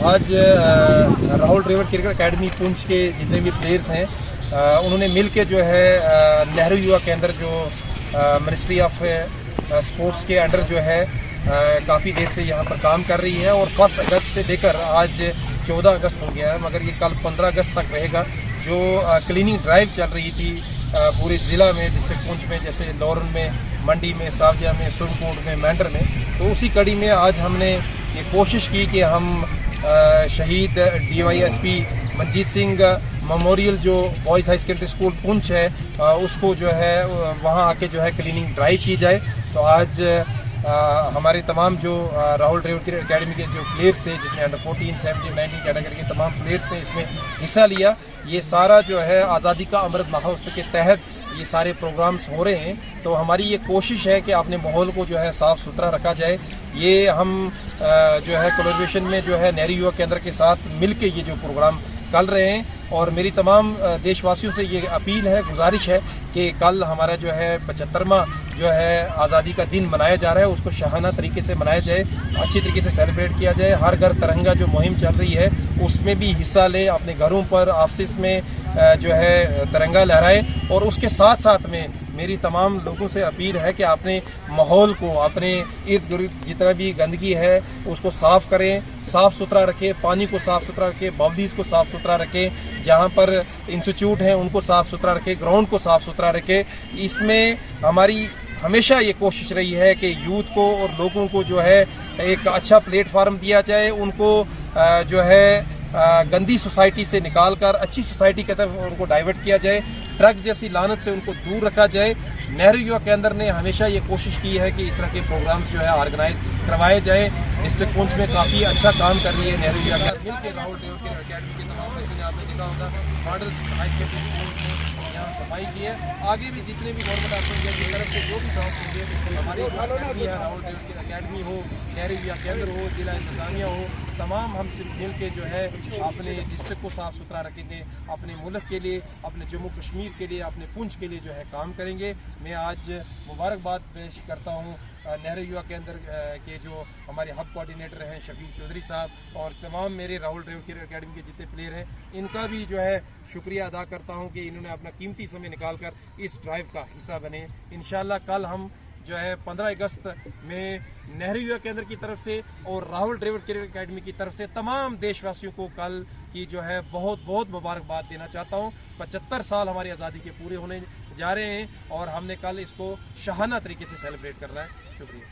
आज Rahul Dravid cricket academy Poonch के जितने भी प्लेयर्स हैं उन्होंने मिल के जो है नेहरू युवा केंद्र जो मिनिस्ट्री ऑफ स्पोर्ट्स के अंडर जो है काफ़ी देर से यहाँ पर काम कर रही है और 1 अगस्त से लेकर आज 14 अगस्त हो गया है, मगर ये कल 15 अगस्त तक रहेगा। जो क्लीनिंग ड्राइव चल रही थी पूरे ज़िला में, डिस्ट्रिक्ट पुंछ में, जैसे लोरन में, मंडी में, सावजिया में, सुरनकोट में, मेंढर में, तो उसी कड़ी में आज हमने ये कोशिश की कि हम शहीद DYSP मंजीत सिंह मेमोरियल जो boys high secondary school Poonch है उसको जो है वहाँ आके जो है क्लीनिंग ड्राइव की जाए। तो आज हमारे तमाम जो राहुल द्रविड़ क्रिकेट एकेडमी के जो प्लेयर्स थे, जिसमें अंडर 14, 17, 19 कैटेगरी के तमाम प्लेयर्स ने इसमें हिस्सा लिया। ये सारा जो है आज़ादी का अमृत महोत्सव के तहत ये सारे प्रोग्राम्स हो रहे हैं। तो हमारी ये कोशिश है कि अपने माहौल को जो है साफ़ सुथरा रखा जाए। ये हम जो है कोलैबोरेशन में जो है नेहरू युवा केंद्र के साथ मिलके ये जो प्रोग्राम कर रहे हैं और मेरी तमाम देशवासियों से ये अपील है, गुजारिश है कि कल हमारा जो है 75वां जो है आज़ादी का दिन मनाया जा रहा है, उसको शाहाना तरीके से मनाया जाए, अच्छी तरीके से सेलिब्रेट किया जाए। हर घर तिरंगा जो मुहिम चल रही है उसमें भी हिस्सा लें, अपने घरों पर, ऑफिस में जो है तिरंगा लहराएं। और उसके साथ साथ में मेरी तमाम लोगों से अपील है कि अपने माहौल को, अपने इर्द गिर्द जितना भी गंदगी है उसको साफ़ करें, साफ़ सुथरा रखें, पानी को साफ़ सुथरा रखें, बाउंड्रीज़ को साफ़ सुथरा रखें, जहाँ पर इंस्टीट्यूट हैं उनको साफ़ सुथरा रखें, ग्राउंड को साफ़ सुथरा रखें। इसमें हमारी हमेशा ये कोशिश रही है कि यूथ को और लोगों को जो है एक अच्छा प्लेटफार्म दिया जाए, उनको जो है गंदी सोसाइटी से निकालकर अच्छी सोसाइटी की तरफ उनको डाइवर्ट किया जाए, ड्रग्स जैसी लानत से उनको दूर रखा जाए। नेहरू युवा केंद्र ने हमेशा ये कोशिश की है कि इस तरह के प्रोग्राम्स जो है ऑर्गेनाइज करवाए जाए। डिस्ट्रिक्ट पुंछ में काफ़ी अच्छा काम कर रही है नेहरू युवा केंद्र मिल के। राहुल द्रविड़ एकेडमी के तमाम बच्चों ने आपने देखा होगा मॉडल्स हाई सेकेंडरी स्कूल में यहाँ सफाई की है। आगे भी जितने भी गवर्नमेंट ऑफ इंडिया की तरफ से जो भी काम होंगे, हमारी अकेडमी है राहुल द्रविड़ एकेडमी हो, नेहरू युवा केंद्र हो, जिला इंतजामिया हो, तमाम हम सिर्फ मिल के जो है अपने डिस्ट्रिक्ट को साफ़ सुथरा रखेंगे, अपने मुल्क के लिए, अपने जम्मू कश्मीर के लिए, अपने पुंछ के लिए जो है काम करेंगे। मैं आज मुबारकबाद पेश करता हूँ नेहरू युवा केंद्र के जो हमारे हब कोऑर्डिनेटर हैं शफीक चौधरी साहब और तमाम मेरे राहुल द्रविड़ क्रिकेट एकेडमी के जितने प्लेयर हैं, इनका भी जो है शुक्रिया अदा करता हूँ कि इन्होंने अपना कीमती समय निकालकर इस ड्राइव का हिस्सा बने। इंशाल्लाह कल हम जो है 15 अगस्त में नेहरू युवा केंद्र की तरफ से और राहुल द्रविड़ क्रिकेट एकेडमी की तरफ से तमाम देशवासियों को कल की जो है बहुत बहुत मुबारकबाद देना चाहता हूँ। 75 साल हमारी आज़ादी के पूरे होने जा रहे हैं और हमने कल इसको शाहाना तरीके से सेलिब्रेट करना है। शुक्रिया।